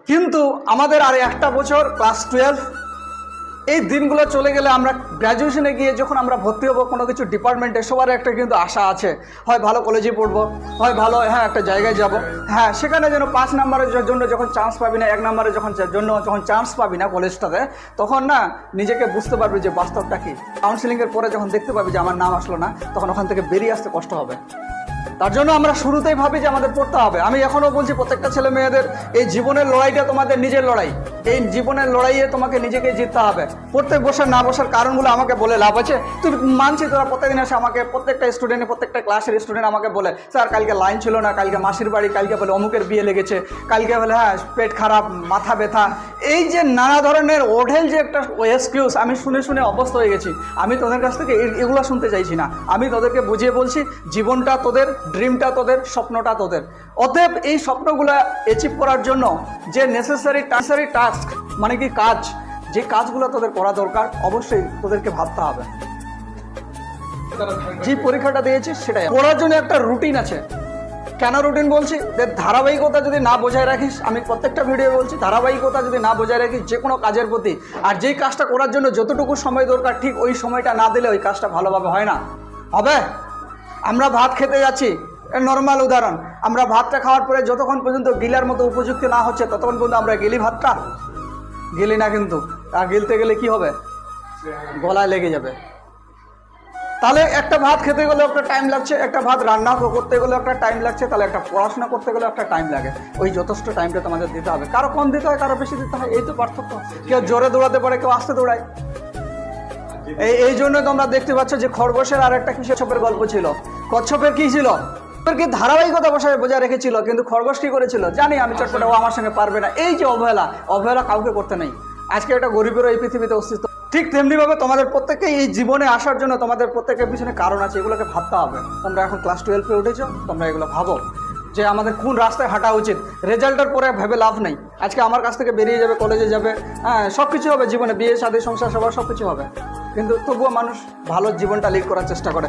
কিন্তু আমাদের আর একটা বছর ক্লাস 12 এই দিনগুলো চলে গেলে আমরা গ্র্যাজুয়েশনে গিয়ে যখন আমরা ভর্তি হবো কোনো কিছু ডিপার্টমেন্টে, সবার একটা কিন্তু আশা আছে, হয় ভালো কলেজে পড়বো, হয় ভালো একটা জায়গায় যাব। সেখানে যেন 5 নম্বরের জন্য যখন চান্স পাবি না, 1 নম্বরের যখন চান্স পাবি না কলেজটাতে, তখন না নিজেকে বুঝতে পারবি যে বাস্তবটা কি। কাউন্সিলিংয়ের পরে যখন দেখতে পাবি যে আমার নাম আসলো না, তখন ওখান থেকে বেরিয়ে আসতে কষ্ট হবে। তার জন্য আমরা শুরুতেই ভাবি যে আমাদের পড়তে হবে। আমি এখনও বলছি প্রত্যেকটা ছেলে মেয়েদের, এই জীবনের লড়াইটা তোমাদের নিজের লড়াই। এই জীবনের লড়াইয়ে তোমাকে নিজেকে জিততে হবে। পড়তে বসার না বসার কারণগুলো আমাকে বলে লাভ আছে? তুই মানছি তোরা প্রত্যেকদিন আসে আমাকে, প্রত্যেকটা ক্লাসের স্টুডেন্ট আমাকে বলে, স্যার কালকে লাইন ছিল না, কালকে মাসির বাড়ি, কালকে বলে অমুকের বিয়ে লেগেছে, কালকে বলে পেট খারাপ, মাথা ব্যথা। এই যে নানা ধরনের ওঢেল যে একটা এক্সকিউজ আমি শুনে শুনে অভ্যস্ত হয়ে গেছি। আমি তোদের কাছ থেকে এগুলো শুনতে চাইছি না। আমি তোদেরকে বুঝিয়ে বলছি, জীবনটা তোদের, ড্রিমটা তোদের, স্বপ্নটা তোদের। অতএব এই স্বপ্নগুলো অ্যাচিভ করার জন্য যে নেসেসারি টাস্ক মানে কি কাজ, যে কাজগুলো তোদের করা দরকার, অবশ্যই তোদেরকে ভাবতে হবে। যে পরীক্ষাটা দিয়েছিস সেটাই পড়ার জন্য একটা রুটিন আছে। কেন রুটিন বলছি? ধারাবাহিকতা যদি না বজায় রাখিস, আমি প্রত্যেকটা ভিডিও বলছি, ধারাবাহিকতা যদি না বজায় রাখিস যে কোনো কাজের প্রতি, আর যেই কাজটা করার জন্য যতটুকু সময় দরকার ঠিক ওই সময়টা না দিলে ওই কাজটা ভালোভাবে হয় না। হবে? আমরা ভাত খেতে যাচ্ছি, নর্মাল উদাহরণ, আমরা ভাতটা খাওয়ার পরে যতক্ষণ পর্যন্ত গিলার মতো উপযুক্ত না হচ্ছে ততক্ষণ পর্যন্ত আমরা গিলি ভাতটা? গিলি না। কিন্তু আর গিলতে গেলে কি হবে? গলায় লেগে যাবে। তাহলে একটা ভাত খেতে গেলে একটা টাইম লাগছে, একটা ভাত রান্না করতে গেলে একটা টাইম লাগছে, তাহলে একটা পড়াশোনা করতে গেলে একটা টাইম লাগে। ওই যথেষ্ট টাইমটা তোমাদের দিতে হবে। কারো কম দিতে হয়, কারো বেশি দিতে হয়, এই তো পার্থক্য। কেউ জোরে দৌড়াতে পারে, কেউ আস্তে দৌড়ায়। এই জন্য তোমরা দেখতে পাচ্ছ যে খরগোশের আর একটা কচ্ছপের গল্প ছিল। কচ্ছপের কি ছিল? কি ধারাবাহিকতা বজায় রেখেছিল, কিন্তু খরগোশ কি করেছিল? জানি আমি চটপটে, ও আমার সঙ্গে পারবে না। এই যে অবহেলা কাউকে করতে নেই। আজকে একটা গরিবেরও এই পৃথিবীতে অস্তিত্ব। ঠিক তেমনিভাবে তোমাদের প্রত্যেককে এই জীবনে আসার জন্য তোমাদের প্রত্যেকের পিছনে কারণ আছে, এগুলোকে ভাবতে হবে। তোমরা এখন ক্লাস 12-এ উঠেছো, তোমরা এগুলো ভাবো যে আমাদের কোন রাস্তায় হাঁটা উচিত। রেজাল্টের পরে ভেবে লাভ নেই। আজকে আমার কাছ থেকে বেরিয়ে যাবে, কলেজে যাবে, সব কিছু হবে জীবনে, বিয়ে শাদী সংসার সবার সব কিছু হবে, কিন্তু তবুও মানুষ ভালো জীবনটা লিড করার চেষ্টা করে।